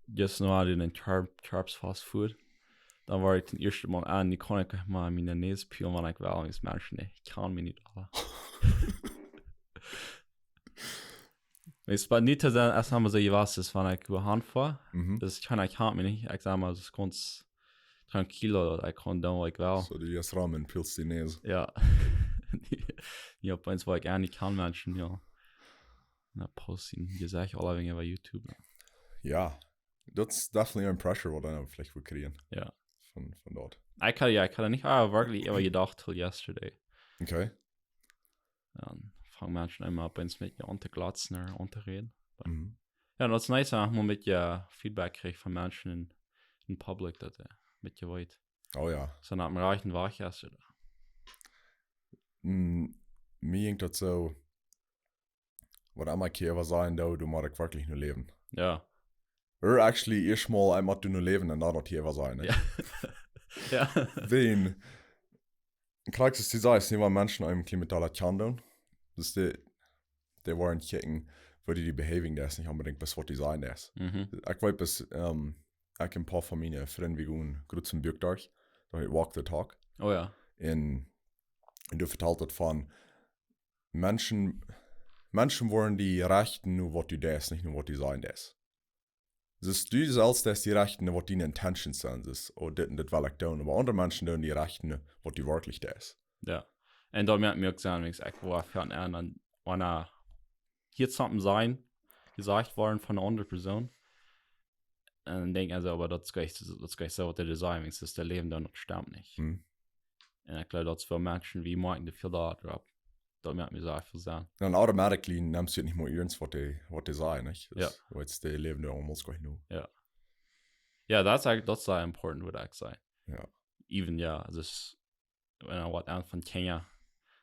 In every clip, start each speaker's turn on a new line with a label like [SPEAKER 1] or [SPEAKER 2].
[SPEAKER 1] just noch in den Sharps Fast Food. Dann war ich den ersten Mal an, die kann ich mal meine Nase peelen, wenn ich will, als Menschen, ich kann mich nicht alle. Es war nicht, dass erst haben wir so was, das war ich Hand vor. Das kann ich mir nicht, ich sag mal, das ganz tranquil, oder ich kann dann, ich will.
[SPEAKER 2] So, die erst Rahmen pilzt die Nase.
[SPEAKER 1] Ja. Ja, bei uns war ich nicht kann Menschen, ja. Na, posten, die sage ich alle wegen bei YouTube.
[SPEAKER 2] Ja, that's definitely ein Pressure, was dann vielleicht wir kriegen.
[SPEAKER 1] Ja.
[SPEAKER 2] Von dort.
[SPEAKER 1] Ich hatte nicht wirklich immer gedacht, till yesterday.
[SPEAKER 2] Okay.
[SPEAKER 1] Dann fangen Menschen immer ab, wenn es mit dir unterglatzen oder unterreden. Ja, das ist nice, wenn man mit dir Feedback kriegt von Menschen in Public, dass mit dir weit.
[SPEAKER 2] Oh ja.
[SPEAKER 1] So nach dem Reichen war ich erst wieder.
[SPEAKER 2] Mir ging das so, was immer Kiewer sein, du magst wirklich nur leben.
[SPEAKER 1] Ja.
[SPEAKER 2] Or actually, erstmal einmal du nur leben und dann noch Kiewer sein. Ne?
[SPEAKER 1] Ja. Ja.
[SPEAKER 2] Wen? Krijgt es die Zeit, nicht mal Menschen einem Klimataler Tjandon. Das ist die waren checken, wo die Behaving das nicht unbedingt bis was die sein ist. Ich weiß bis, ich ein paar von meinen Freunden wie gehen, gut zum Bürgtag, da ich Walk the Talk.
[SPEAKER 1] Oh ja.
[SPEAKER 2] Und du vertalt das von Menschen wollen die Rechten nur was die das, nicht nur was die sein das. Das ist du selbst, dass die Rechten, was deine Intentions sind, ist, oder das will ich tun, aber andere Menschen tun die Rechten, was die wirklich das.
[SPEAKER 1] Ja. Und da merkt mir auch sagen, wenn ich sage, wo ich an, wenn hier something sein, gesagt worden von einer anderen Person, und dann denke ich also, aber das ist gleich so, was der Design ist, das der Leben dann noch stammt nicht. Und ich glaube, das für Menschen wie Martin, die viel da drauf, da merkt mir so einfach sagen.
[SPEAKER 2] Dann automatically nimmst du nicht mehr ernst, was die sagen, nicht?
[SPEAKER 1] Ja.
[SPEAKER 2] Weil die leben da almost gleich nur.
[SPEAKER 1] Ja. Ja, das ist sehr important, würde ich sagen.
[SPEAKER 2] Ja.
[SPEAKER 1] Even, ja, das, wenn er was an von Kenia,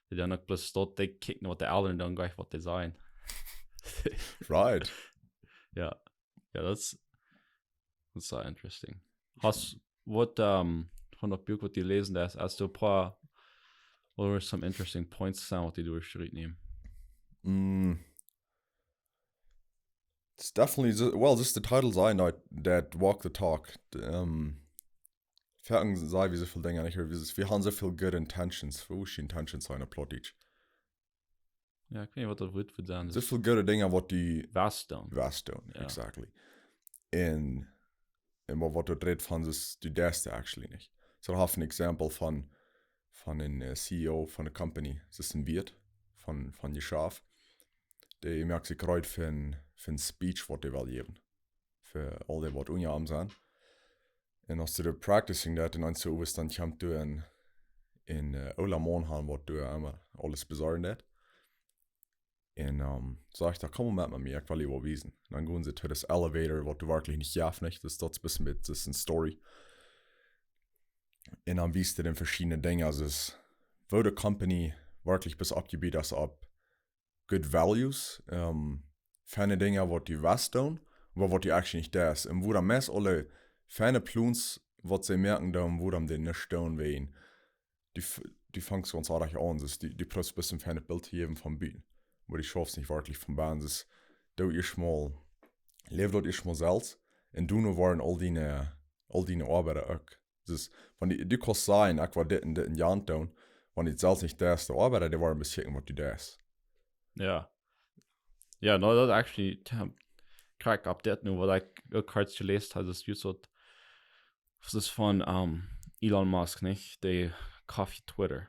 [SPEAKER 1] die dann noch bloß dort, die kicken, was die anderen dann gleich, was die sagen.
[SPEAKER 2] Right.
[SPEAKER 1] Ja. Ja, das ist sehr interesting. Hast, was, von der Buch, was du lesen hast, hast du ein paar, oder some interesting points sein, was die durchschritten nehmen?
[SPEAKER 2] It's definitely, well, this is the title sein, that Walk the Talk. Fertig sei, wie so viele Dinge, wir haben so viele good intentions, wo ist die Intentions sein, Plot each.
[SPEAKER 1] Ja, ich weiß nicht, was das wird sein.
[SPEAKER 2] So viele gute Dinge, was die
[SPEAKER 1] was tun,
[SPEAKER 2] ja. Exactly. Und was du dreht von, ist die erste actually nicht. So, ich habe ein Exempel von einem CEO von einer Company, das ist ein Wirt von Geschäft, der merkt sich gerade für ein Speech, was die will geben. Für all die, was ungearmt sind. Und als du practicing das, dann so ist, dann kommt du in Ola Monhan, was du immer alles besorgen das. Und sag ich da, komm mal mit mir, ich will dir was wissen. Und dann gehen sie zu das Elevator, was du wirklich nicht schaffst, nicht? Das ist ein bisschen mit, das ist eine Story. Und dann wiest du dann verschiedene Dinge, also es, wo die Company wirklich bis abgebiet ist, ab good values, feine Dinge, was die was tun, aber was die actually nicht da ist. Und wo dann meist alle feine Pluns, was sie merken, dann, wo dann die nicht tun wollen, die fangen so ganz artig an, das die plötzlich ein bisschen feine Bild geben vom Bühnen. Wo die schaffst nicht wirklich vom Bahn, das du erstmal, lebt dort erstmal selbst, und du nur waren all deine Arbeiter auch. Das wenn du kannst sagen, ich war das in Jahren tun, wenn die selbst nicht das, der Arbeiter, die waren ein bisschen, was du das.
[SPEAKER 1] Ja. Ja, no, das actually, crack up that nur, weil ich kurz gelesen habe, das ist von Elon Musk, nicht? Der kauft Twitter.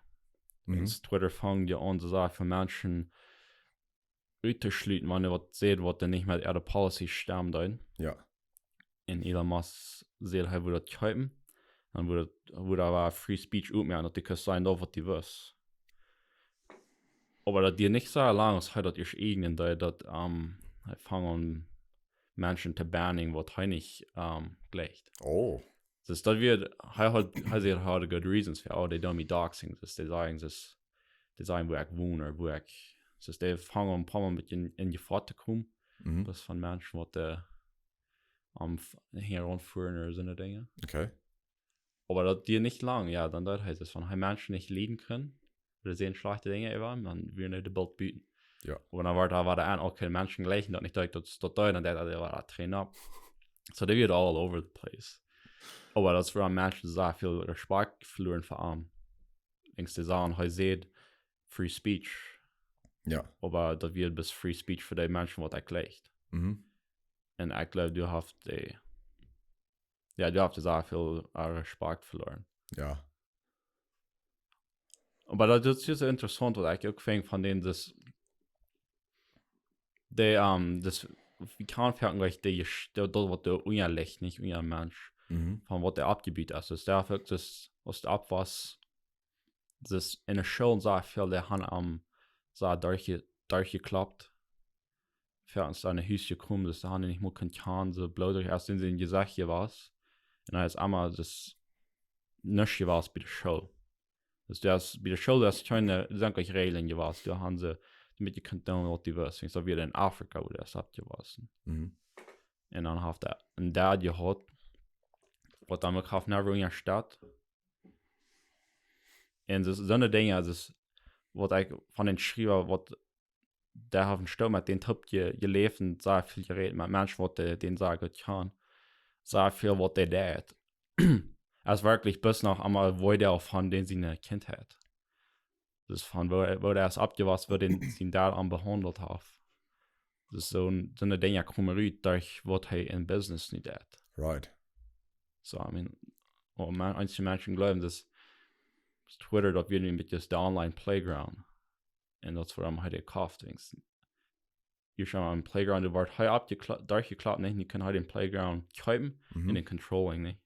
[SPEAKER 1] Und Twitter fängt ja an, zu sagen, für Menschen auszuschließen, wenn er was sieht, was dann nicht mehr der Policy stammt.
[SPEAKER 2] Ja.
[SPEAKER 1] Und Elon Musk sieht halt, wo das kaufen. Dann würde aber Free Speech umgehen, dass die können sagen, was die wissen. Aber das dir nicht so lange ist, halt, dass ich irgendwie, dass fangen Menschen zu banning, was halt nicht gleicht.
[SPEAKER 2] Oh.
[SPEAKER 1] Das ist, das wird, halt good reasons für all die dummy doxing, das die sagen, wo ich wohne, wo ich, das die fangen ein paar Mal mit in die Fahrt zu kommen, das von Menschen, was heranführen oder so eine Dinge.
[SPEAKER 2] Okay.
[SPEAKER 1] Aber das dir nicht lang, ja, dann das heißt es, wenn Menschen nicht leiden können, oder sehen schlechte Dinge über, dann würden die Bild bieten.
[SPEAKER 2] Ja.
[SPEAKER 1] Und dann war der auch kein Menschen gleich, und nicht direkt dort und der war der Trainer. So, der wird all over the place. Aber das war Menschen sehr viel Respekt verloren vor allem. Denkst du sagen, heute seht Free Speech.
[SPEAKER 2] Ja.
[SPEAKER 1] Aber das wird bis Free Speech für die Menschen was erklärt.
[SPEAKER 2] Mhm.
[SPEAKER 1] Und ich glaube, du hast sehr viel Respekt verloren.
[SPEAKER 2] Ja.
[SPEAKER 1] Aber das ist so interessant, was ich auch finde von denen, das wie kann vielleicht das was der unerlecht nicht unser Mensch
[SPEAKER 2] Mhm.
[SPEAKER 1] von was der abgebiet ist. Das der wirklich das aus der Abwas das in der Show sagt viel der Han am sah durchgeklappt für uns seine Hüsche kommen, das der Han nicht mehr kann so blöd erst in den gesagt hier was und dann ist einmal das nicht hier was bei der Show. Das bei der Show das keine eigentlich Regeln gewesen, da haben sie damit ihr könnt dann was die was so wie in Afrika wo das habt gewesen.
[SPEAKER 2] Mhm.
[SPEAKER 1] Und dann hat er en der gehad wat dan kraft naar in Stadt en dus so Dinge also wat ik van den Schreiber wat der haben Sturm hat den Tipp gelesen sehr viel geredet mit Menschen wat den sagen kann sehr viel wat der dat als wirklich bis noch einmal wo der auch von den sie eine Kindheit das von wo der es abgewasst wird den sie da an behandelt hat das so eine Dinge kommen durch wat er in Business nicht dat.
[SPEAKER 2] Right.
[SPEAKER 1] So, I mean, einige Menschen glauben, dass Twitter dort wird mit just der Online-Playground. Und das vor allem heute gekauft. Hier schon mal im Playground, du warst heute durchgeklappt, nicht? Die können heute den Playground kaufen und den Controlling, nicht?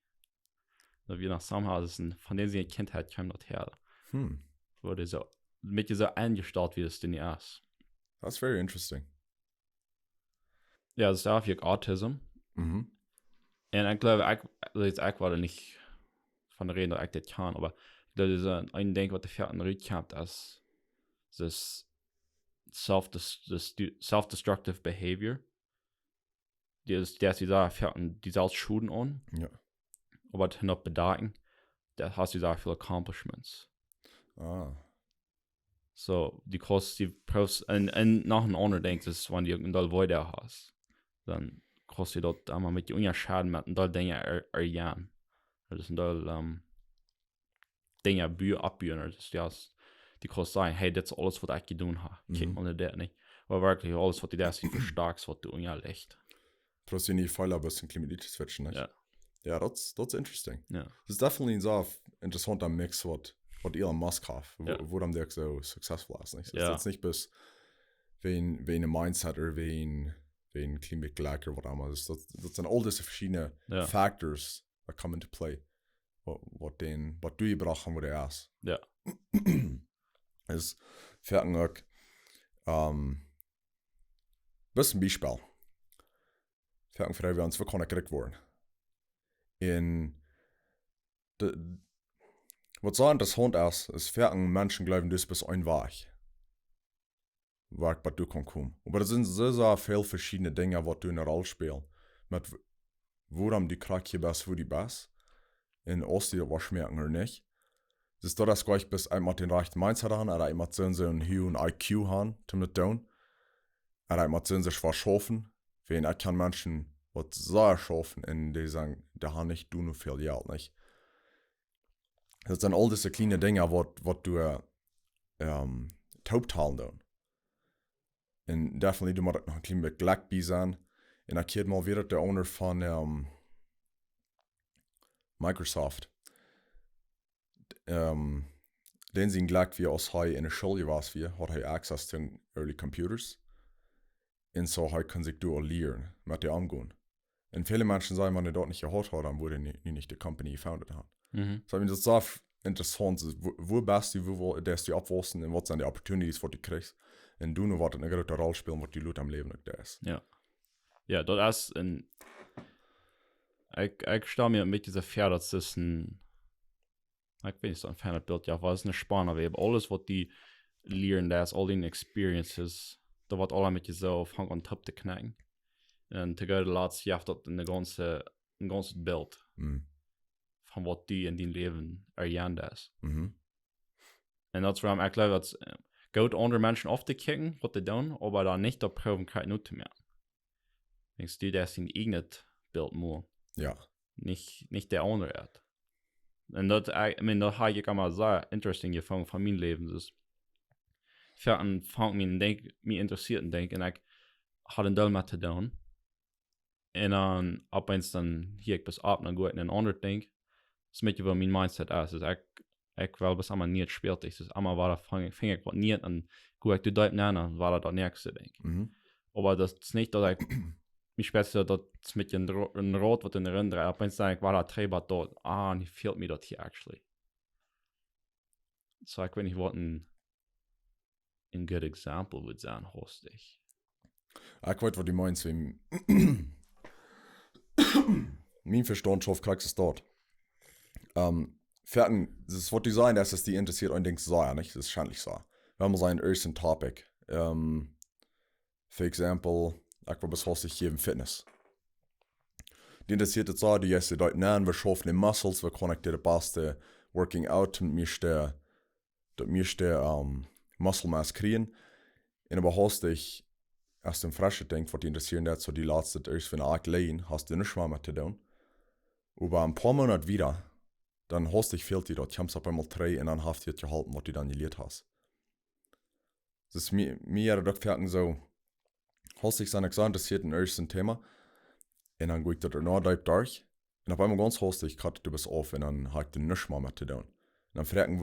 [SPEAKER 1] So wie nach somehow, das ist von denen sie ein Kind hat, kommt das her. Wurde so, mit so eingestellt, wie das denn ist.
[SPEAKER 2] That's very interesting.
[SPEAKER 1] Ja, das ist auch für Autism.
[SPEAKER 2] Mhm.
[SPEAKER 1] Und ich glaube, ich war nicht von der Rede, dass ich das kann, aber ich glaube, das ist ein Ding, was der vierten Rede kommt, als das self-destructive behavior. Der ist dieser vierten, die selbst Schulden an.
[SPEAKER 2] Ja.
[SPEAKER 1] Aber das noch bedenken, da hast du sehr viele Accomplishments. So, die kostet die Pros, und nach einem anderen Ding, das ist, wenn du irgendein Woat hast, dann kostet dort einmal mit den Schaden mit den Dingen erjagen. Das sind Dinge abbühen. Die kostet sagen, hey, das ist alles, was ich getan habe. Kijk mal das nicht. Aber wirklich, alles, was du da siehst, verstärkst, was du ungerlecht.
[SPEAKER 2] Plus in die Pfeiler ein bisschen Klimatit switchen, nicht?
[SPEAKER 1] Ja.
[SPEAKER 2] Ja, that's interesting.
[SPEAKER 1] Ja.
[SPEAKER 2] Das ist definitiv so ein interessanter Mix, was Elon Musk hat, wo dann der so successful ist, nicht? Das ist jetzt nicht bis wie ein Mindset oder wie ein Klimatgleich oder was auch immer. Das sind all diese verschiedene Factors that come into play, was du gebracht hast, wo der ist.
[SPEAKER 1] Ja.
[SPEAKER 2] Es fährt auch bisschen Beispiel. Fährt für wir uns wirklich gekriegt worden. Was so interessant ist fährt Menschen glauben, du bist ein Weg. Weg, was du kannst kommen. Aber das sind so viele verschiedene Dinge, was du in der Rolle spielst. Mit woran die Krakje bist, wo die bist. In Osti, das was merken oder nicht. Das ist doch das gleich, bis einmal den rechten Mindset haben, oder einmal so ein Hue und IQ haben, zum nicht tun. Oder einmal so sich verschaffen. Wenn ich kann Menschen, was so schaffen, und die sagen, da haben nicht du nur viel Geld, nicht? Das sind all diese kleine Dinge, was du taubtalen tun. Und definitiv, du musst noch ein klein bisschen Glück bei sein. Und ich habe mal wieder der Owner von Microsoft. Den sind Glück wie aus in der Schule war, hat er Access zu early computers. Und so kann sich du lernen, mit dir umgehen. Und viele Menschen sagen, wenn er dort nicht gehabt hat, dann würde nicht die Company gefounded haben. So, I mean, das ist so interessant. Wo bist du, wo darfst du abwachsen und was sind die Opportunities, die du kriegst. Und du noch was eine große Rolle spielen, was die Leute am Leben nicht ist.
[SPEAKER 1] Ja. Ja, das ist ein. Ich stehe mir mit dieser Pferd, das ist ein. Ich bin nicht so ein Fan Bild, ja, was ist eine spannende Web. Alles, was die lernen, das, all die Experiences, da wird alle mit so Fang an Tipp zu knacken. Und zu gehen, lass ich dort ein ganzes Bild von was die in deinem Leben erlernen ist. Und das war, ich glaube, gut andere Menschen aufzukicken, was die tun, aber dann nicht auf Proben keine Note mehr. Denkst du, das ist ein eigenes Bild nur,
[SPEAKER 2] Ja.
[SPEAKER 1] nicht der andere hat. Und das, ich meine, das habe ich immer sehr interessant gefunden von meinem Leben. Das fängt mich interessiert und denke, ich habe einen Teil mit zu tun. Und dann, ab wenn es dann hier bis ab, dann gehe ich in ein anderes Ding. Das ist mit über mein Mindset aus. Also ich will bis einmal nicht spielt. Das ist einmal war da fange ich was nicht und gehe ich die Deutschen an, dann war das nächste Ding.
[SPEAKER 2] Mhm.
[SPEAKER 1] Aber das ist nicht, dass ich mich später das mit dem Rot, was in der Rinde, ab wenn es dann war da Treiber dort, und fehlt mir das hier actually. So ich wenn ich was ein good example würde sagen, hostig.
[SPEAKER 2] Ich weiß, was du meinst, wegen mein Verstand schafft kriegst es dort. Fertig, das ist, was du sagen, dass es die interessiert und denkst, so ja nicht, das ist scheinlich so. Wenn man seinen ersten Topic, für Exempel, ich war bis hostig hier im Fitness. Die interessiert es so, die erste Leute nennen, wir schaffen die Muscles, wir können die beste Working Out und mir Muscle Mass kriegen. Und aber hostig, aus dem Frischen denkt, was die interessieren, das so die letzte erst für eine Art Lane, hast du nicht mehr mit zu tun. Aber ein paar Monate wieder, dann hostig fehlt dir dort, ich hab's auf einmal 3 und dann haft dir gehalten, was du dann gelehrt hast. Das ist mir doch fertig so, hostig sind so interessiert in ersten Thema, und dann gehe ich dort noch durch, und auf einmal ganz hostig, gerade du bist auf, und dann hat du nicht mehr mit zu tun. Und dann fertig,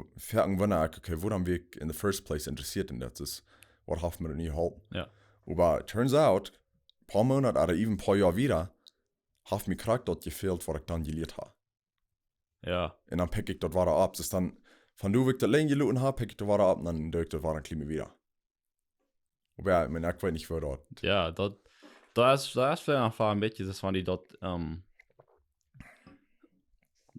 [SPEAKER 2] wenn ich, okay, wo dann wir in the first place interessiert in das ist, was haft mir nie gehalten.
[SPEAKER 1] Ja.
[SPEAKER 2] Aber turns out, ein paar Monate oder even ein paar Jahre wieder, hat mir gerade dort gefehlt, was ich dann gelehrt habe.
[SPEAKER 1] Ja.
[SPEAKER 2] Und dann pick ich dort weiter ab. Das ist dann, von du wirklich allein gelitten habe, pick ich dort weiter ab und dann drückt dort weiter ein Klima wieder. Aber ja, ich meine, ich weiß nicht, wo dort.
[SPEAKER 1] Ja, da ist vielleicht einfach ein bisschen, das waren die dort, ich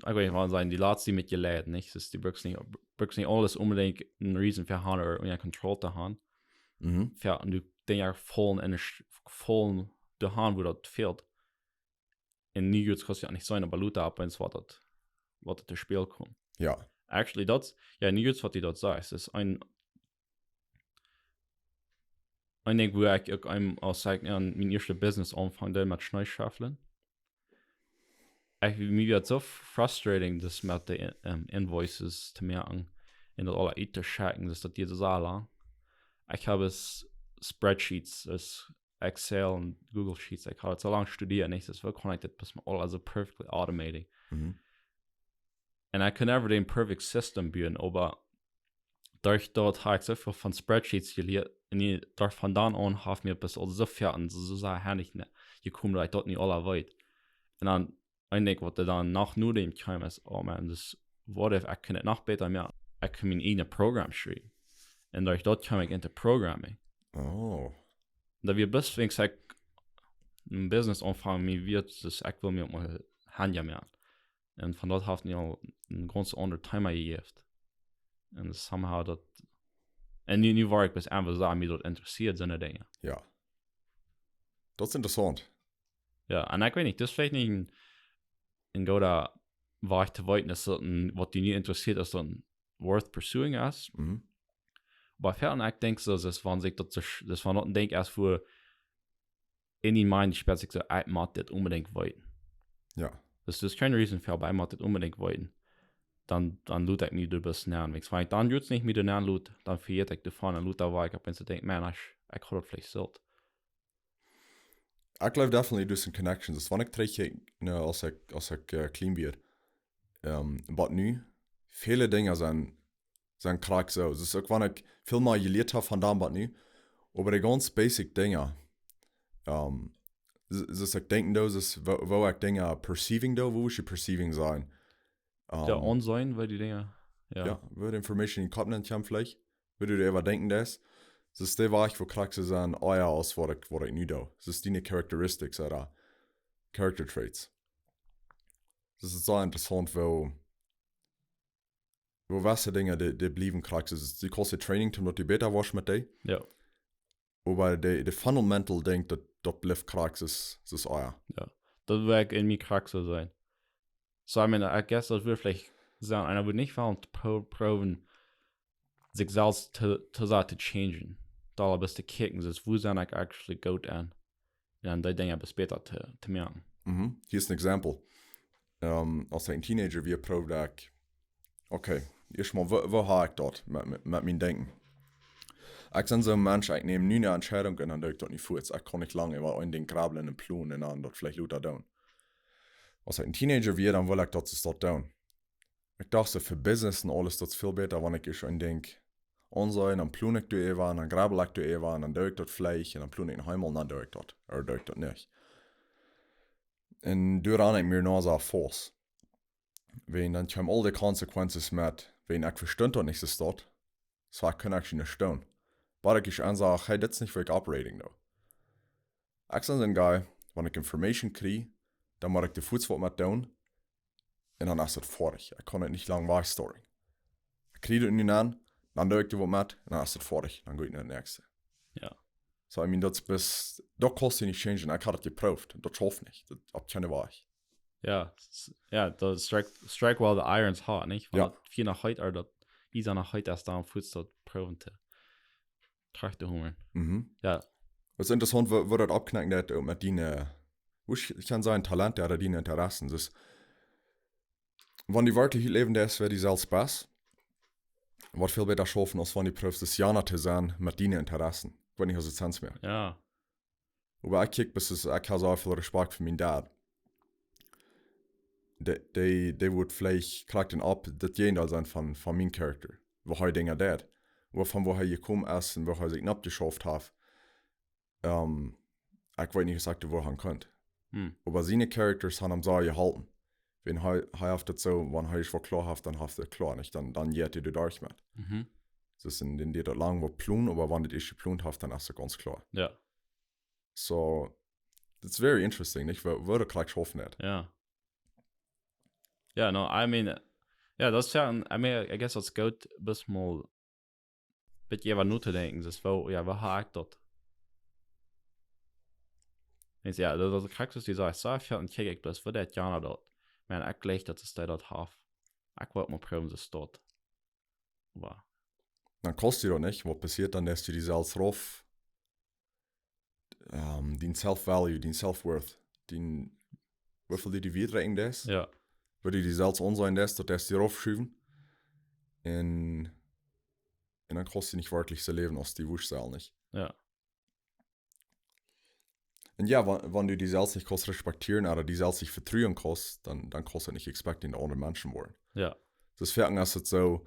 [SPEAKER 1] weiß nicht, was sagen, die Leute, die mit dir leiden, nicht? Das ist die brauchst nicht alles unbedingt einen Riesen für haben oder eine Kontrolle zu haben.
[SPEAKER 2] Mhm.
[SPEAKER 1] Ja, und du denkst ja voll der Hand, wo das fehlt. Und nie jetzt kannst du ja nicht so eine Valuta ab, wenn es was das Spiel kommt.
[SPEAKER 2] Ja.
[SPEAKER 1] Actually, das, ja, nie jetzt, was die dort sagt, ist ein Ding, wo ich einem auch sagen, ja, mein erstes Business anfangen, mit Schneuschaffeln. Mir wird so frustrating, das mit den Invoices zu merken, in der alle Eter checken, dass das jedes Jahr. Ich habe Spreadsheets, Excel und Google Sheets. Ich habe so lange studiert, nicht, das wird connected, bis man alles so perfectly automated.
[SPEAKER 2] Mhm.
[SPEAKER 1] Und ich kann never den perfect System bauen, aber durch dort habe ich so viel von Spreadsheets gelernt, und durch von dann an habe ich mir bis so fertig, so sehr nicht, ich komme da dort nicht alle weit. Und dann, ich denke, was dann nach nur dem kam, ist, oh man, das, what if ich kann nicht noch besser mehr, ich kann mein eigenes Programm schreiben. Und durch dort kam ich into Programming.
[SPEAKER 2] Oh.
[SPEAKER 1] Da wir bis wenn ich ein Business anfangen, mir wird das, ich will mir mal Hand mehr. Und von dort habe ich auch ein ganz anderes Thema gegeben. Und somehow das, und nu war ich bis einfach so, mich dort interessiert, so eine Dinge.
[SPEAKER 2] Ja. Das ist interessant.
[SPEAKER 1] Ja, und ich weiß nicht, das ist vielleicht nicht ein guter Weg zu weiten, dass was dich nie interessiert, ist dann worth pursuing ist.
[SPEAKER 2] Mhm.
[SPEAKER 1] Aber fertig, ich denke, das war sich das war noch ein Ding, erst wo in die Mind, ich sich so, ich mag das unbedingt weiten.
[SPEAKER 2] Ja.
[SPEAKER 1] Das ist keine Reason für, aber ich mag das unbedingt weiten. Dann lud ich mich darüber lernen. Wenn ich dann jetzt nicht mit der Lernen lud, dann verliert ich davon und lud da war ich, wenn ich denke, man, ich kann das vielleicht selbst.
[SPEAKER 2] Ich glaube definitely durch connections. Das war nicht richtig, ne, als ich clean wird. Aber nu, viele Dinge sind krass so. Das ist auch, wenn ich viel mal gelehrt habe von dem, aber nu. Aber die ganz basic Dinge, das ist, ich denke, das ist, wo ich Dinge perceiving, wo ich perceiving sein.
[SPEAKER 1] Ja, on sein, weil die Dinge,
[SPEAKER 2] Ja, würde Information in den Kopf nehmen, vielleicht. Würde du ever denken, das ist der Weg, wo krass sind, euer aus, was ich nicht do. Das ist deine Characteristics oder Character Traits. Das ist so interessant, wo was Dinge, die blieben krass. Das ist die große Training, dass du besser warst mit dir.
[SPEAKER 1] Ja.
[SPEAKER 2] Aber die fundamental Ding, das bleibt krass, ist euer.
[SPEAKER 1] Ja. Das wird in mir krass so sein. So, I mean, I guess das würde vielleicht sagen, einer würde nicht wollen proben, sich selbst zu changen. Da bist du kicken, ist wo sind ich actually gut an. Ja, und die Dinge bis später zu merken.
[SPEAKER 2] Hier ist ein Exempel. Als ein Teenager wie probeert ich, okay, erstmal, wo habe ich dort mit meinem Denken? Ich bin so ein Mensch, ich nehme nie eine Entscheidung und dann doe ich dort nicht vor. Ich kann nicht lange über ein Ding grabeln und planen und dann dort vielleicht lauter down. Als ein Teenager wie, dann will ich dort dort down. Ich dachte, für Business und alles dort viel besser, wenn ich ein Ding ansehen, dann plane ich dort eben, dann grabel ich dort eben, dann doe ich dort vielleicht und dann plane ich noch einmal, dann doe ich dort. Oder doe ich dort nicht. Und daran ich mir noch so force. Wenn dann kommen all die Konsequenzen mit, wenn ich verstehe nicht so dort, so ich kann actually nicht stehen. Aber ich ansage, hey, das ist nicht wirklich Operating da. Ich bin ein Guy, wenn ich Information kriege, dann mache ich die Fußwort mit tun und dann ist es fertig. Ich kann nicht lange weiterstoren. Ich kriege das nicht an, dann doe ich die was mit und dann ist es fertig. Dann gehe ich nach der nächste.
[SPEAKER 1] Ja.
[SPEAKER 2] So, da kostet es nicht changen. Ich habe das geprüft. Das schafft nicht. Das ist keine Wahrheit.
[SPEAKER 1] Ja, da strike while the iron's hot, nicht? Weil
[SPEAKER 2] Ja.
[SPEAKER 1] viel nach heute, oder ist nach heute erst da am Fuß dort proben zu trachten hummeln. Ja.
[SPEAKER 2] Es ist interessant, wo das abknacken hat mit deinen, ich kann sagen, Talente oder deine Interessen. Das, wenn die wirklich leben, das wäre die selbst besser. Was viel besser schaffen, als wenn die prüfst, das Jana zu sein mit deinen Interessen. Wenn ich also Sens mehr.
[SPEAKER 1] Ja.
[SPEAKER 2] Aber ich kicke, bis ich habe so viel Respekt für meinen Dad. Der wird vielleicht kriegt den ab, das Gegenteil sein von meinem Charakter. Wo er Dinge tut. Von wo er gekommen ist und wo er sich nicht abgeschafft hat. Ich weiß nicht gesagt, wo er kommt. Aber seine Characters haben ihm so gehalten. Wenn er hat das so, wenn er ist klar hat, dann hat er klar nicht. Dann geht er durch mit. Das sind die das lang wo plun, aber wenn das ist geplant hat, dann ist er ganz klar.
[SPEAKER 1] Ja.
[SPEAKER 2] So, it's very interesting, nicht? Wo er gleich schaffen hat.
[SPEAKER 1] Ja. Ja, no, I mean, ja, das ist ja, I mean, I guess that's good, bis mal, bitte jemand nur zu denken, das wo, ja, wo habe ich dort? Ja, das kriegst du die Sache, so viel und kick ich bloß, wo der Jana dort. Man, ich gleich, dass es der dort hat. Ich wollte mal proben, dass es dort war.
[SPEAKER 2] Dann kostet dir doch nicht, was passiert dann, dass du die selbst drauf, den Self-Value, den Self-Worth, den, wie viel die Wiederrecken das?
[SPEAKER 1] Ja.
[SPEAKER 2] Würde die selbst ansehen, dass die raufschieben. Und dann kostet die nicht wirklich so leben, als die Wurstseil nicht.
[SPEAKER 1] Ja.
[SPEAKER 2] Und ja, wenn du die selbst nicht kannst respektieren oder die selbst nicht vertrauen kannst, dann kannst du nicht expecten, dass andere Menschen wollen.
[SPEAKER 1] Ja.
[SPEAKER 2] Das fängt an so,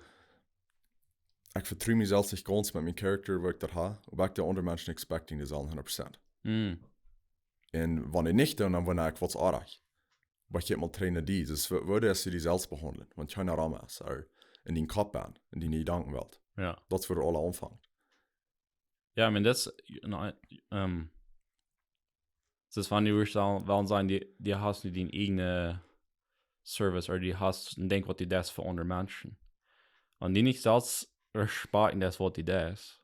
[SPEAKER 2] ich vertraue mich selbst nicht ganz mit meinem Charakter, wo ich das habe, aber ich die anderen Menschen expecting das 100%. Und wenn ich nicht tue, dann bin ich was anderes. Aber ich mal trainen die, das würde sie die selbst behandeln, wenn keiner Raum ist, in den Kopf an, in die Gedankenwelt.
[SPEAKER 1] Ja.
[SPEAKER 2] Das würde alle anfangen.
[SPEAKER 1] Ja, I mean, das, das waren die wollen sagen, die hast du den eigenen Service, oder die hast ein Denk, was die das für andere Menschen. Und die nicht selbst respektieren, das, was die das.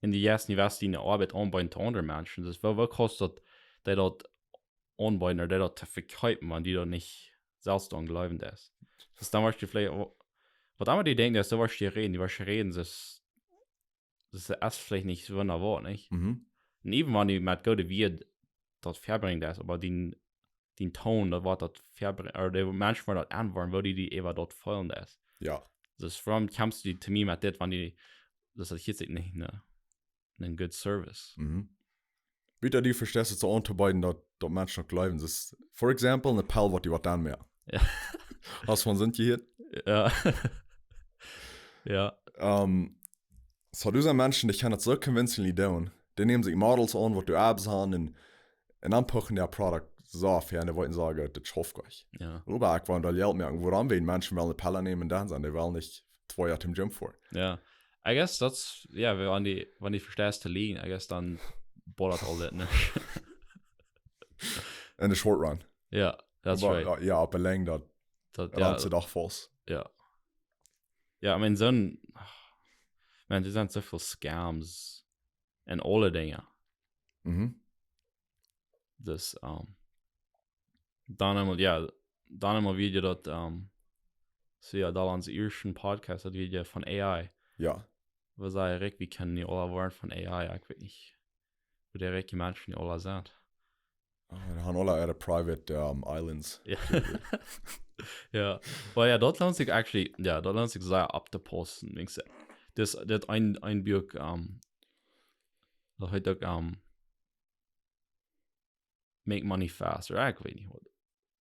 [SPEAKER 1] In die ersten, die was die eine Arbeit anbauen zu anderen Menschen. Das, was kostet die dort anbauen, oder die dort zu verkaufen, wenn die dort nicht selbst daran glauben, das. Das ist dann, was die vielleicht, was immer die denken, das ist so, was die reden, das ist erst vielleicht nicht so wunderbar, nicht? Und eben, wenn die mit Gott wie das verbringen, das, aber den Ton, das war das verbringen, oder die Menschen, die das anwenden, wo die eben dort fallen, das.
[SPEAKER 2] Ja.
[SPEAKER 1] Das vor allem kommst du zu mir mit das, wenn die, das ist jetzt nicht ein good Service.
[SPEAKER 2] Bitte die verstehst du so anzubeiden, dass Menschen noch glauben. Das ist, for example, eine Pell, was die was dann mehr.
[SPEAKER 1] Ja.
[SPEAKER 2] Hast du von sind die hier?
[SPEAKER 1] Ja. Ja.
[SPEAKER 2] So, du sind Menschen, die können das so convincingly tun. Die nehmen sich Models an, was du abends haben, und dann packen der Produkt so fern, die wollten sagen, das schafft euch.
[SPEAKER 1] Ja.
[SPEAKER 2] Aber ich wollte da Geld merken, woran wir Menschen wollen eine Pelle nehmen, dann sind die wollen nicht 2 Jahre im Gym vor.
[SPEAKER 1] Ja. I guess that's, ja, wenn die verstehst zu liegen, I guess dann bollert all das nicht.
[SPEAKER 2] In the short run.
[SPEAKER 1] Ja, that's
[SPEAKER 2] aber,
[SPEAKER 1] right.
[SPEAKER 2] Ja, aber lang, das
[SPEAKER 1] ja,
[SPEAKER 2] ist doch falsch.
[SPEAKER 1] Ja. Ja, I mean, so ein, man, die sind so viel Scams und alle Dinge. Das, dann einmal Video dort, so ja, da ans ersten Podcast, das Video von AI.
[SPEAKER 2] Ja.
[SPEAKER 1] Was sei Rick, wie können die alle Woaren von AI ich weiß nicht, wo der Rick die Menschen die alle sind.
[SPEAKER 2] Wir haben alle ihre private islands.
[SPEAKER 1] Ja. Ja. Weil ja, dort lohnt sich dort lohnt sich sehr abzuposten. Das ein Buch, das heißt Make Money Faster, ich weiß nicht,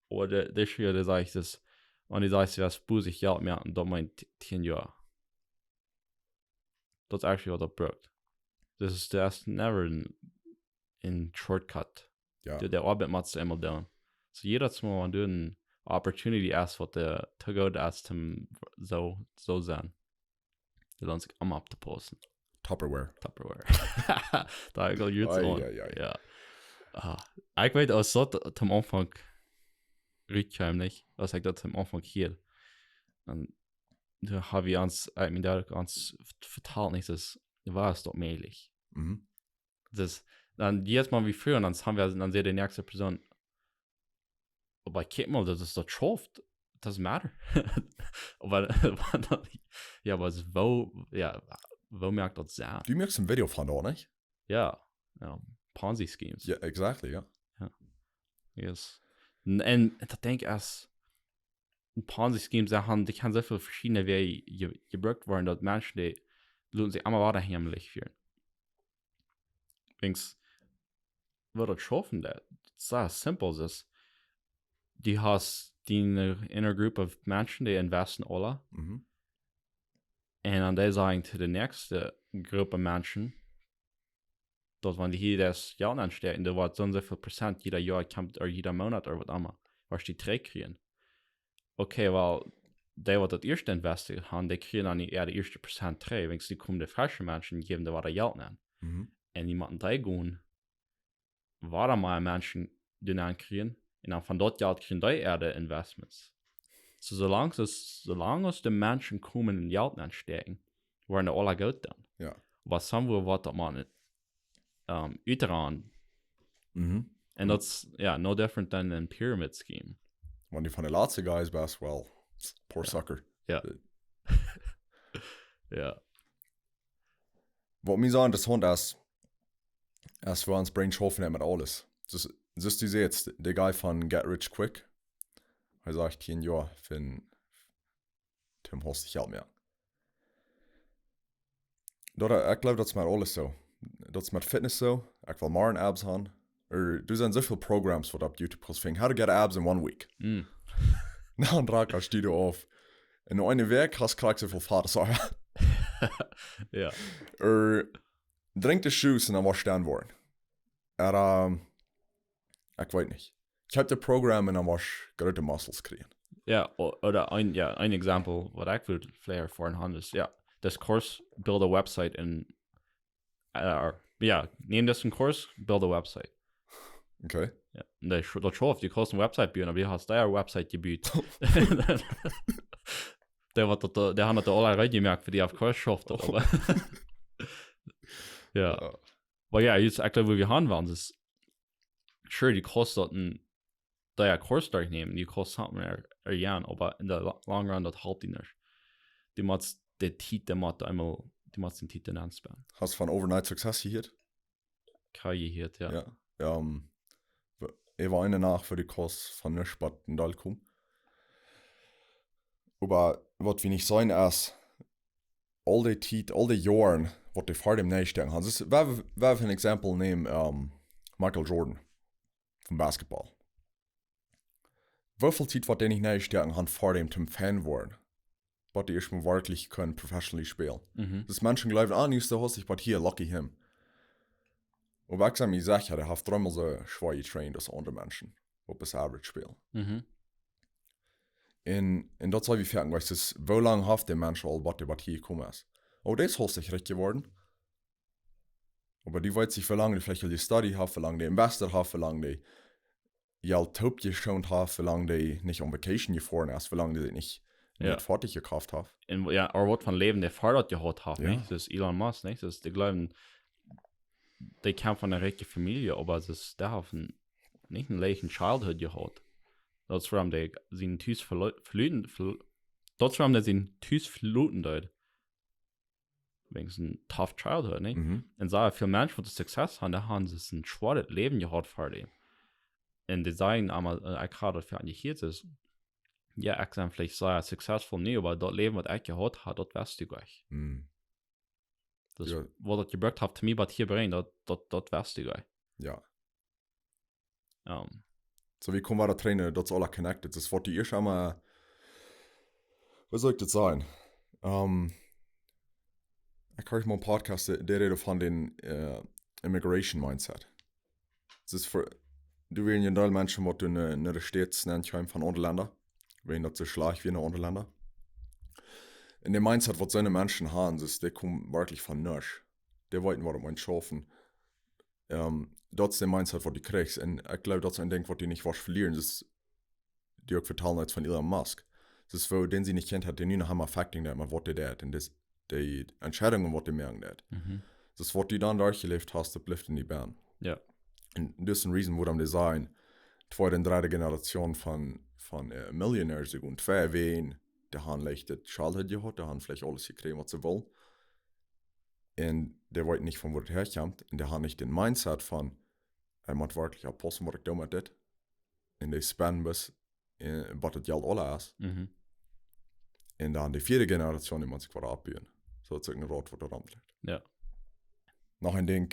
[SPEAKER 1] oder das hier, das sage ich das, und ich sage, was busig Geld mehr, und da meint 10 Jahre. Das ist actually what brukt. Das never in Shortcut.
[SPEAKER 2] Ja.
[SPEAKER 1] Der Arbeit macht du immer down. So jedes Mal, wenn du eine Opportunity hast, was der to go hast, so sein. Du lohnt sich immer abzuposten.
[SPEAKER 2] Tupperware.
[SPEAKER 1] Da geht jetzt an.
[SPEAKER 2] Ai.
[SPEAKER 1] Ja. Ich weiß, als so zum Anfang rückkommen nicht, was ich da zum Anfang hier. Und da habe ich ganz vertalt nicht, das war es doch möglich.
[SPEAKER 2] Mhm.
[SPEAKER 1] Das dann jedes Mal wie früher, dann sehe die nächste Person, aber ich mal, das ist doch schafft, doesn't matter. aber ja, aber wo merkt das sein?
[SPEAKER 2] Du merkst ein Video von da, nicht?
[SPEAKER 1] Ja, Ponzi Schemes.
[SPEAKER 2] Ja, exactly, ja.
[SPEAKER 1] Yes. Und da denke ich erst, Ponzi Schemes, die kann so viele verschiedene Wege gebraucht worden, dass Menschen, die sich einmal weiter heimlich fühlen. Links, wird das schaffen, das ist so simpel, ist, du hast die inner group of Menschen, die investen alle,
[SPEAKER 2] Mhm.
[SPEAKER 1] und dann die sagen zu der nächsten Gruppe Menschen, dass wenn die hier das Geld anstecken, da wird so und so viel Prozent jeder Jahr kommt, oder jeder Monat, oder was immer, was die drei kriegen. Okay, weil die, die das erste investiert haben, die kriegen dann eher die erste Prozent drei, wenn sie kommen, die frischen Menschen geben, die was Geld an.
[SPEAKER 2] Mhm.
[SPEAKER 1] Und die machen die gehen, waren mal Menschen, die dann kriegen, und dann von dort Geld kriegen die eher die Investments. So, solange es die Menschen kommen und Geld anstecken, werden die alle gut dann.
[SPEAKER 2] Ja.
[SPEAKER 1] Was haben wir, was man Uteran.
[SPEAKER 2] Mhm.
[SPEAKER 1] And that's, no different than a pyramid scheme.
[SPEAKER 2] Wenn die von den letzten Guys bist, well, poor sucker.
[SPEAKER 1] Ja. Ja.
[SPEAKER 2] Was mir so interessant ist, wir uns Brain schaffen mit alles. Das ist diese jetzt, der Guy von Get Rich Quick. Er sagt, 10 Jahre für Tim hast dich Geld mehr. Ich glaube, das ist mit alles so. Das ist mit Fitness so. Ich will morgen Abs haben. Du sind so viele Programms, die auf YouTube kannst finden. How to get abs in 1 week.
[SPEAKER 1] Mm.
[SPEAKER 2] Dann trag ich die auf. In eine Weg hast du so viel Vatersache.
[SPEAKER 1] Ja.
[SPEAKER 2] Drink die Schuhe und dann was stehen wollen. Ich weiß nicht. Ich habe das Programm und dann was große Muscles kriegen.
[SPEAKER 1] Ja, oder ein Exempel, was ich würde vielleicht vorhin ist, das Kurs, build a website und, nehmen das einen Kurs, build a website.
[SPEAKER 2] Okay.
[SPEAKER 1] Ja, und das schafft, die kannst eine Website bauen, aber du hast eine Website gebaut. der hat das alle reingemerkt, für die auf Kurs schafft. Aber ja. Aber ja, jetzt aktuell, wo wir haben waren, ist, sure, die kosten da Kurs durchnehmen, die kosten Jahren, aber in der Long Run, das halt nicht. Die muss den Titel den Titel anspannen.
[SPEAKER 2] Hast du von Overnight Success gehört?
[SPEAKER 1] Kann ich hier, ja.
[SPEAKER 2] Ja. Ich war eine nach für die Kurs von der Stadt in Dalkum. Aber was wir nicht sein ist, all die Jahren, was die vor dem Nächsten haben. Wer für ein Exempel nehmen, Michael Jordan vom Basketball. Wie viel Zeit wird der nicht Nächsten haben vor dem zum Fan worden? Was die erstmal wirklich können professionally spielen.
[SPEAKER 1] Mhm.
[SPEAKER 2] Das Menschen glauben, nicht so hast ich but hier, lucky him. Und ich sage mir sicher, der hat dreimal so schwer getraint als andere Menschen, die bis average spielen.
[SPEAKER 1] Mhm.
[SPEAKER 2] Und das soll wie fertig, weißt du, wie lange hat der Mensch all was hier gekommen ist. Oh, das ist sich richtig geworden. Aber die weiß sich, wie lange die vielleicht die Study haben, wie lange die Investor haben, wie lange die Geld geschaut haben, wie lange die nicht on Vacation gefahren ist, wie lange die nicht fertig gekauft haben.
[SPEAKER 1] Ja, oder was von Leben der Fahrrad gehabt hat,
[SPEAKER 2] Ja.
[SPEAKER 1] nicht? Das ist Elon Musk, nicht? Das ist, die glauben, die kommen von einer reichen Familie, aber die haben nicht einen leichten Childhood gehabt. Das ist warum die sind Tüß verluten dort. wegen tough childhood, ne?
[SPEAKER 2] Mhm.
[SPEAKER 1] Und so viele Menschen, die Success haben, da haben sie ein schweres Leben gehabt für die. Und die sagen einmal, gerade für die hier ist, ja, ich sage vielleicht sehr successful nie, aber das Leben, was ich gehabt habe, das weißt du gleich.
[SPEAKER 2] Mhm.
[SPEAKER 1] Das,
[SPEAKER 2] Ja.
[SPEAKER 1] was das gebracht hat, zu mir, was hier bringt, das weißt du gleich.
[SPEAKER 2] Ja.
[SPEAKER 1] Um,
[SPEAKER 2] So wie kommen wir da trainen, das alle connected. Das wird die erst einmal, was soll ich das sagen? Ich höre mal einen Podcast, der redet von den Immigration Mindset. Das ist für, du willst ja in Menschen, die in der Stadt nennt, von anderen Ländern, wenn das so schlecht wie in anderen Ländern. In dem Mindset, was seine Menschen haben, ist, die kommen wirklich von nichts. Die wollten, was man schaffen. Das ist der Mindset, was du kriegst. Und ich glaube, das ist ein Ding, was die nicht was verlieren. Das ist die auch vertalen von Elon Musk. Das ist, wo den sie nicht kennt hat, den nie haben affecting that, was der hat. Und das, die Entscheidungen, was die merken hat. Das, was die dann durchgelebt hast, das bleibt in die Bahn.
[SPEAKER 1] ja.
[SPEAKER 2] Und das ist ein Reason, wo am Design zweite und dritte Generation von Millionaires und zwei wen, der haben leicht das Childhood gehabt, der haben vielleicht alles gekriegt, was sie wollen. Und der weiß nicht, von wo das herkommt. Und der hat nicht den Mindset von, er muss wirklich abpassen, was ich da mit das. Und der spenden bis, was das Geld alle ist. Und dann die vierte Generation, die man sich wieder abbieten. So ist ein Rot, was da dran bleibt.
[SPEAKER 1] Ja.
[SPEAKER 2] Noch ein Ding,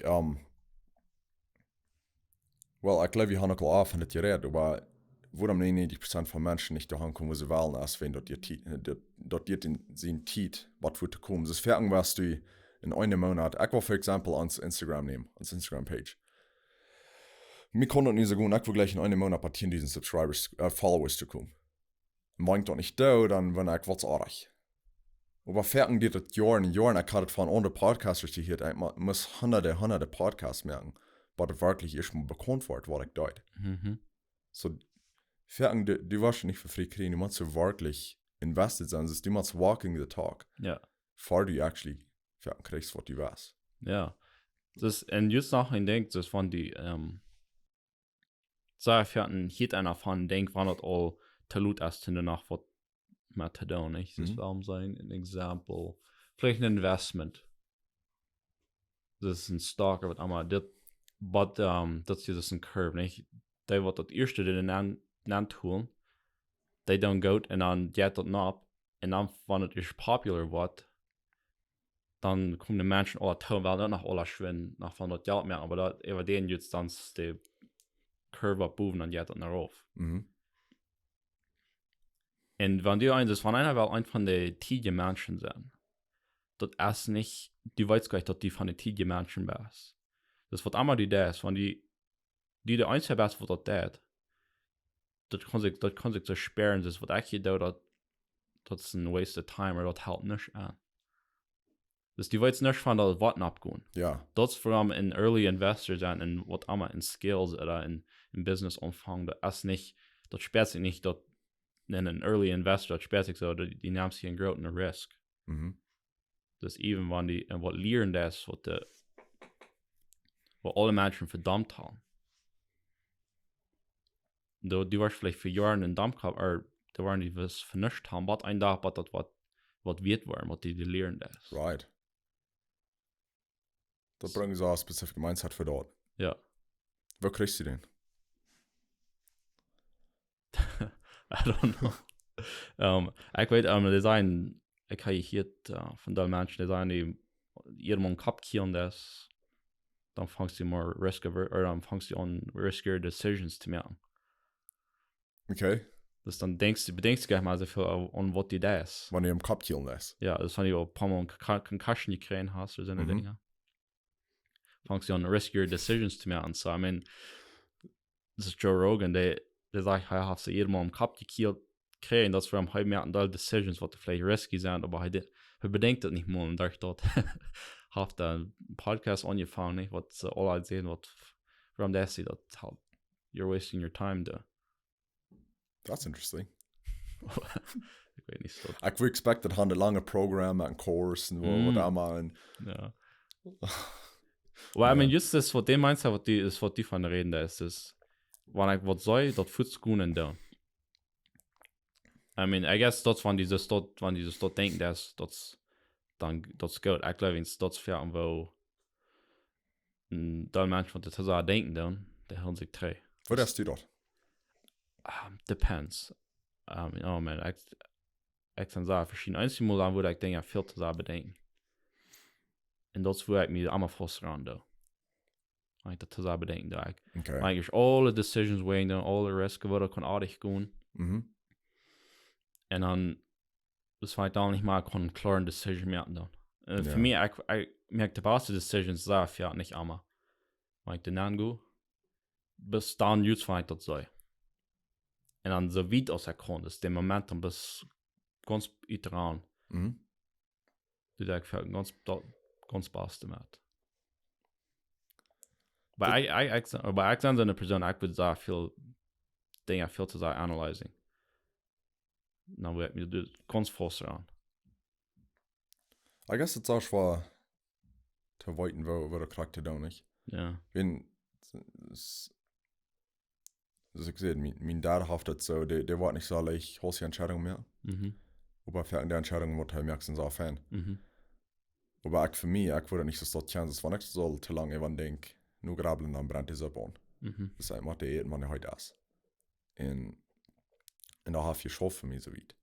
[SPEAKER 2] well, ich glaube, wir haben auch von das geredet, aber wo am 99% von Menschen nicht daheim kommen, wo sie wählen, als wenn dort in seinen Tiet, was wird kommen. Das ist fertig, was du in einem Monat, ich will für Beispiel ans Instagram nehmen, ans Instagram-Page. Mir konnten nicht so gut, ich will gleich in einem Monat partieren, diesen Subscribers, Followers zu kommen. Meint doch nicht da, dann wenn ich was erreicht. Aber fertig geht das Jahren und Jahren, ich habe das von anderen Podcasters gehört, ich muss hunderte Podcasts merken, weil das wirklich erstmal bekannt wird, was ich dort. So, fertig, du warst nicht für free kriegen, du musst so wirklich invested sein, du musst walking the talk.
[SPEAKER 1] Ja.
[SPEAKER 2] Bevor du actually fertig kriegst, was du weißt.
[SPEAKER 1] Ja. Das, und just noch ein Ding, das von die, sehr fertig, hier einer von Denk, wann das all Talut ist, danach, was man zu tun, nicht? Das warum sein, ein Example, vielleicht ein Investment. Das ist ein Stock, aber einmal, das ist ein Curve, nicht? Der wird das erste, den tun, they don't go, und dann geht das noch, und dann, wenn es ist popular wird, dann kommen die Menschen alle tun, weil dann noch alle schwimmen, nach von das Geld mehr, aber da, über den jetzt dann die Curve abboven, dann geht das nach rauf. Und wenn du von einer Welt ein von den tidigen Menschen sind, das ist nicht, du weißt gleich, dass die von den tidigen Menschen bist. Das wird einmal die das, wenn die der Einzige bist, was das kann sich so sperren, das wird eigentlich da, das ist ein waste of time, oder das hält nicht an. Das die weißt nicht von der Worten abgehen.
[SPEAKER 2] Ja.
[SPEAKER 1] Das vor allem in Early Investors und in was einmal in Skills oder in Business Umfang, das ist nicht, das sperrt sich nicht, dass in ein Early Investor, das sperrt sich so, die nehmen sich einen großen Risk. Das even wenn die, was lernen das, was alle Menschen verdammt haben. Du warst vielleicht für Jahre in Dampf gehabt, oder da waren die was vernünftig haben, was ein Tag, was wird waren, was die lernen das.
[SPEAKER 2] Right. Das bringt so ein spezifisches Mindset für dort.
[SPEAKER 1] Ja.
[SPEAKER 2] Wo kriegst du den?
[SPEAKER 1] I don't know. Ich weiß, Design, ich habe hier von den Menschen, Design, die jedem Kopf kielen, das, dann fängst du mehr oder dann fängst du an, riskier Decisions zu machen.
[SPEAKER 2] Okay.
[SPEAKER 1] Das dann bedenkst du gleich mal so viel an, was die da ist.
[SPEAKER 2] Wenn du im Kopf kielen lässt.
[SPEAKER 1] Ja, das fand ich auch ein paar Mal Concussion gekriegt hast, oder so eine Dinge. Fängst du an, riskier Decisions zu machen. So, I mean, das ist Joe Rogan, der sagt, ich habe sie jedem Mal im Kopf gekillt kriegen, dass wir am halben Jahr alle Decisions, was vielleicht risky sind, aber er bedenkt das nicht mal und durch dort hat einen Podcast angefangen, nicht, was alle sehen, was warum das sieht, das halt, you're wasting your time da.
[SPEAKER 2] That's interesting.
[SPEAKER 1] Ich weiß nicht so.
[SPEAKER 2] Ich würde expect that han ein lange Programm, ein Kurs, und wo da mal
[SPEAKER 1] ja. Well, I mean, just das, was dem meinst, was die von reden, da ist das, wenn ich was soll, das fühlt sich gut an da. I mean, I guess das, wenn dieses dort denken, das dann das gut. Ich glaube, wenn es das fährt, wo dann Menschen von der Tatsache denken, dann, der hören sich drei.
[SPEAKER 2] Wo hast du dort?
[SPEAKER 1] Depends. Ja, man, ich kann sagen, verschiedene einzelne Mal, wo ich denke, viel zu bedenken. Und das wo ich mich einmal frustrieren, da. Ich das zu bedenken, da.
[SPEAKER 2] Okay.
[SPEAKER 1] Eigentlich alle Decisions weighing, dann alle Risiken, wo da kann artig gehen.
[SPEAKER 2] Mhm.
[SPEAKER 1] Und dann, das war ich dann nicht mal eine klare Decision mehr dann.
[SPEAKER 2] Ja.
[SPEAKER 1] Für mich, ich merke die beste Decisions da, fährt nicht einmal. Wenn ich den angehe, bis dann jetzt war ich das so. Und dann so weit aus der Grund ist, der Moment dann bis ganz dran.
[SPEAKER 2] Mhm.
[SPEAKER 1] Du denkst, ganz beste mit. Aber ich bin so eine Person, ich würde sagen, viel Dinge viel zu sagen, analyzing. Dann wird mir das ganz frustrieren.
[SPEAKER 2] I guess it's auch schwer zu weiten, wo der Charakter da nicht.
[SPEAKER 1] Ja.
[SPEAKER 2] Wenn, das ich sehe, mein Dad haftet so, der war nicht so leicht, holst die Entscheidung mehr. Aber für der Entscheidung wird er merken, so ein Fan. Aber auch für mich, ich würde nicht so Chances, wenn ich so zu lange eben denke, nur grabeln, dann brennt es ab an. Das ist einfach der, man heute ist. Und da habe ich geschafft für mich so weit.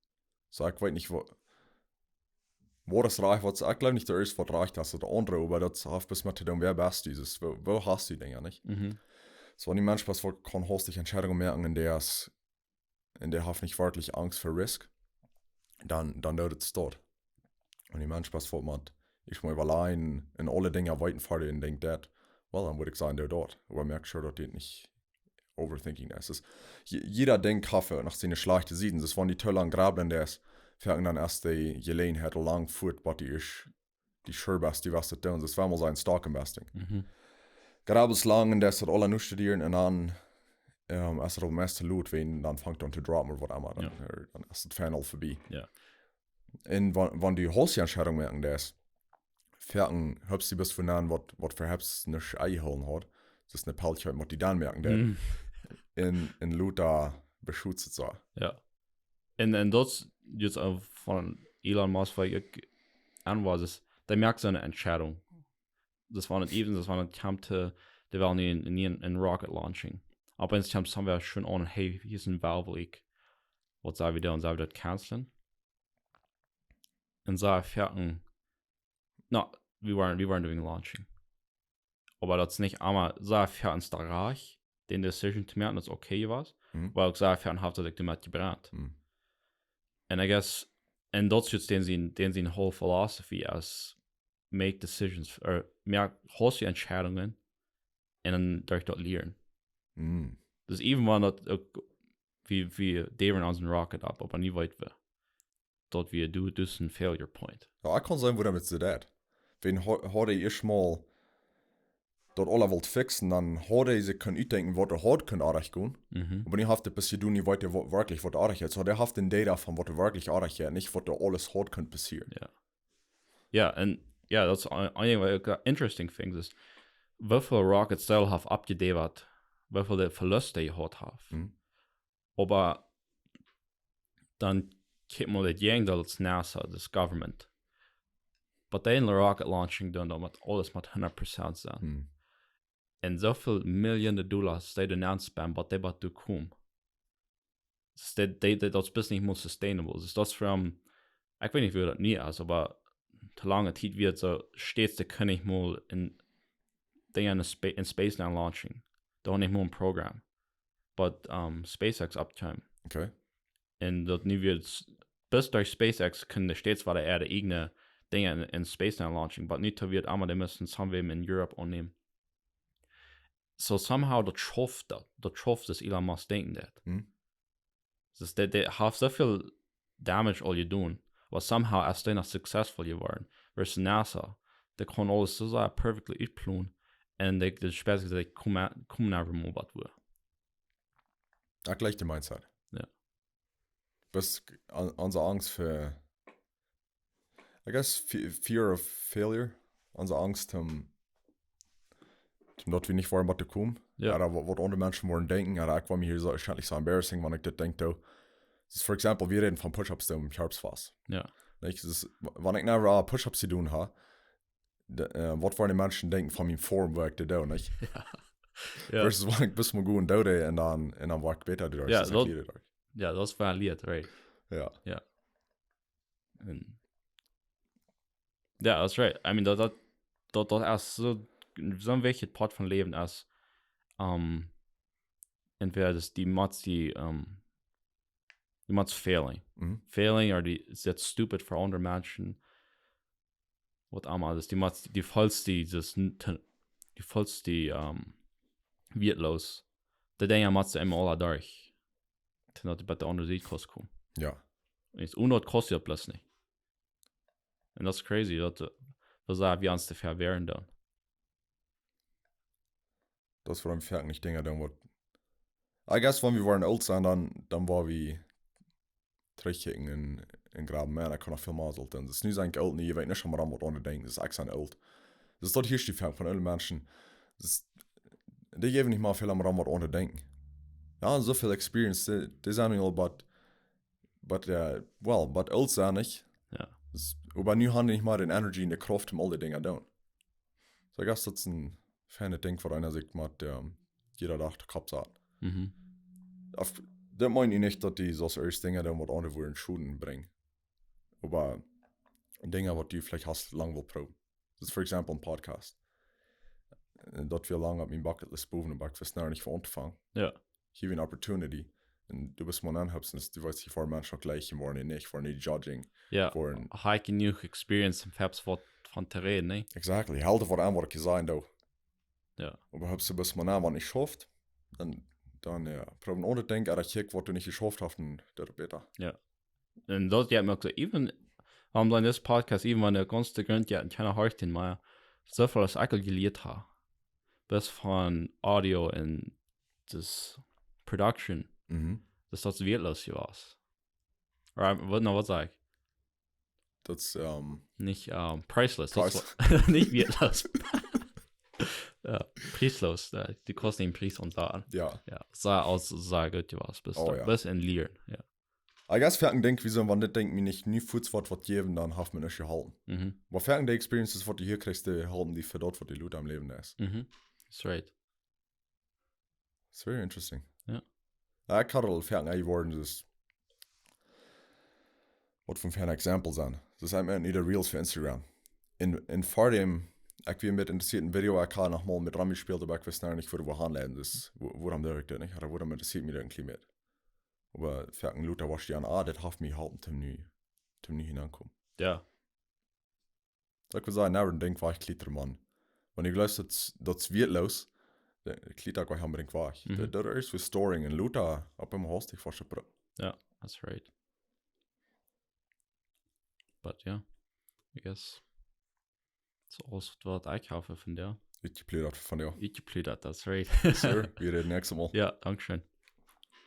[SPEAKER 2] So, ich weiß nicht, wo das reich wird. Ich glaube nicht, der ist, was reicht hast, der andere, aber das hat bis mit dem, wer best dieses, wo hast du die Dinge, nicht? So, wenn die Mensch was kann, hast dich Entscheidungen merken, in der hat nicht wirklich Angst vor Risk, dann dauert es dort. Und die Mensch was macht, ich muss allein in alle Dinge weiten fahren und denkt, dann würde ich sagen, der dort. Aber merkt schon, dass das nicht overthinking ist. Jeder denkt Kaffee nach seinen schlechten Sieden. Das waren die Tölle an Graben, der ist, fängt dann erst die Gelegenheit lang fort, was die ist, die Scherbest, die was das tun. Das war mal sein Stock-Investing. Grabels lang, und der ist alle nur studieren, und dann, als er meiste Loot wen, dann fängt er an zu droppen, oder was immer, dann ist das Final vorbei.
[SPEAKER 1] Ja.
[SPEAKER 2] Und wenn die Holzentscheidung merken, der ist, fährten, habst du bis von an, was für hab's nicht einholen hat. Das ist eine Palche, was die dann merken, der in Loot da beschützt so.
[SPEAKER 1] Ja. Und das jetzt auch von Elon Musk, weil ich an ist, der merkt seine Entscheidung. Das war nicht even, das war nicht Kampte, der war nie in Rocket Launching. Aber insgesamt haben wir schon an, hey, hier ist ein Valve Leak. Was sagen wir da und sagen wir das canceln? Und sagen fährten, no, wir waren doing Launching. Aber das nicht einmal, sagen fährten es da reich, den Decision zu merken, dass okay war, weil ich sagen fährten, hat er dich damit gebrannt. And I guess, and that's just den sie whole philosophy as make decisions, oder mehr hast du Entscheidungen und dann durch dort lernen. Das ist even wenn das, wie David aus dem Rocket ab, aber nie weit wir. Dort wie du, das ist ein Failure Point.
[SPEAKER 2] Ja, ich kann sagen, wo damit so das. Wenn heute ich mal dort alle wollt fixen, dann heute sie können denken, was hat können artig gehen. Aber ich hafte bis du nicht weiter wirklich was artig ist. So der haft den Data von was wirklich artig ist, nicht was alles hat können passieren.
[SPEAKER 1] Ja. Ja, und ja, das ist ein interesting thing ist, wie viel Rocket selber hat abgedevert, wie viel der Verluste die hat. Aber dann kommt mal das Gegenteil als NASA, das Government. Aber den Rocket Launching dann damit alles mit 100% sein. Und so viel Millionen Dollars, die dann anspammen, was die was du kommen. Das ist bis nicht mehr sustainable. Das ist das from, ich weiß nicht, wie das nie ist, aber zu lange Zeit wird so, stets, da kann ich mal in Space now launching. Da habe ich mal ein Programm. But SpaceX uptime.
[SPEAKER 2] Okay.
[SPEAKER 1] Und das nie wird, bis durch SpaceX können stets bei der Erde eigene Dinge in Space now launching, but nicht wird einmal, die müssen somewhere in Europe annehmen. So somehow das schafft das Elon Musk denken das. Das der hat so viel Damage all getan, was somehow erst dann noch successful geworden. Versus NASA, der kann alles so sehr perfectly uitplanen und der später gesagt, kommen einfach mal was wo.
[SPEAKER 2] Ja, gleich die Mindset.
[SPEAKER 1] Ja.
[SPEAKER 2] Bis unsere Angst für, I guess, fear of failure, unsere Angst dort wie nicht wollen, was du kommen.
[SPEAKER 1] Ja.
[SPEAKER 2] Oder was andere Menschen wollen denken, oder ich war mir hier so embarrassing, wenn ich das denke, das ist, for example, wir reden von Push-Ups im Herbstfass.
[SPEAKER 1] Ja.
[SPEAKER 2] Nicht? Wenn ich nachher Push-Ups zu tun habe, was wollen die Menschen denken von meinem Form, wo ich das tue, nicht?
[SPEAKER 1] Ja.
[SPEAKER 2] Versus wenn ich bis mal gut tue und dann war ich besser durch.
[SPEAKER 1] Ja,
[SPEAKER 2] Das erklärt euch.
[SPEAKER 1] Ja, das war ein Lied, right?
[SPEAKER 2] Ja.
[SPEAKER 1] Ja. Und, ja, that's right. I mean, das ist so ein wichtiges Part von Leben ist, entweder das die Mods failing.
[SPEAKER 2] Mhm.
[SPEAKER 1] Failing or die ist jetzt stupid für andere Menschen. Was einmal das die Mods, die vollste, die vollste, wertlos. Der Dinge Mods immer alle durch. Dann hat die bei der anderen Seite kommen.
[SPEAKER 2] Ja.
[SPEAKER 1] Und jetzt unnot kostet ja bloß nicht. Und das ist crazy, das ist wie uns dafür wären dann.
[SPEAKER 2] Das war ein Fertig, ich denke, dann wird. I guess, wenn wir waren alt sein, dann war wir terugkijken in Graben, man, dat kan nog veel mazelt. En het is nu zijn ik oud, niet, je weet niet maar aan wat onder denken, dus ik zijn oud. Dus dat hier is die Fertig van alle mensen. Dus, die geven niet maar veel aan wat onder denken. Ja, zoveel experience, die zijn nu al but oud zijn niet.
[SPEAKER 1] Ja.
[SPEAKER 2] Dus, maar nu hebben we niet maar de energy en de kracht om al die dingen te doen. So I guess dat is een fijne ding voor einer zich met jeder dag de kop zat.
[SPEAKER 1] Mhm.
[SPEAKER 2] Dat meine ich nicht, dass die so erst Dinge dann was andere in Schulen bringen. Aber Dinge, was die vielleicht hast lang will proben. Das ist für Beispiel ein Podcast. Das wir lange auf meinem Bucketlist boven und ich weiß nicht von anfangen.
[SPEAKER 1] Ja.
[SPEAKER 2] Hier eine Opportunity. Und du bist mal anhebst, du weißt, die vor Menschen gleich geworden, nicht, vor nicht judging.
[SPEAKER 1] Ja. High genug experience im Fabs von Terrain, ne?
[SPEAKER 2] Exactly. Halte vor an, was ich gesagt habe.
[SPEAKER 1] Ja.
[SPEAKER 2] Aber habst du bis mal an, was nicht schafft, dann ja, probieren ohne denken, aber check, was du nicht geschafft hast, dann das besser.
[SPEAKER 1] Ja. Und das hat mir gesagt, even, wenn man das Podcast, even wenn der ganze Grund ja keine Horchten mehr, so viel als ich gelehrt habe, bis von Audio und das Production, dass das wertlos war. Oder was sag ich?
[SPEAKER 2] Das,
[SPEAKER 1] nicht, priceless.
[SPEAKER 2] Priceless.
[SPEAKER 1] Nicht wertlos. Ja, preislos. Die kosten den Preis und da.
[SPEAKER 2] Ja.
[SPEAKER 1] Ja, sah gut, was bis in Lehren, ja.
[SPEAKER 2] I guess fertig denk, wieso man nicht denkt, mir nicht nie Fuß was geben, dann haft man nicht gehalten. Aber fertig die Experiences, was du hier kriegst, die halten die für dort, was die Leute am Leben ist.
[SPEAKER 1] That's right.
[SPEAKER 2] It's very interesting.
[SPEAKER 1] Ja.
[SPEAKER 2] Ich kann halt fertig geworden, das was von fertig Exempel sein. Das ist einfach nicht Reels für Instagram. In vor dem, ich bin mit interessierten Video, ich kann nochmal mit Rami gespielt, aber ich weiß nicht, wo wir handeln, das, wo haben direkt nicht, oder wo haben interessiert mich irgendwie mit. Aber fertig Luther was die an, das hat mich halt zum nie hinankommen.
[SPEAKER 1] Ja.
[SPEAKER 2] So ich würde sagen, never denk war ich Kliter Mann. Wenn ich glaube, das wird los, der Kliter kann ich unbedingt war. Das ist für Storing und Luther, ab im Haus, ich fast schon.
[SPEAKER 1] Ja, that's right. But yeah, I guess. So alles, was ich kaufe von der.
[SPEAKER 2] Ich geplüdert von dir.
[SPEAKER 1] Ich geplüdert, that's right.
[SPEAKER 2] Sir, wir reden nächstes Mal.
[SPEAKER 1] Ja, danke schön.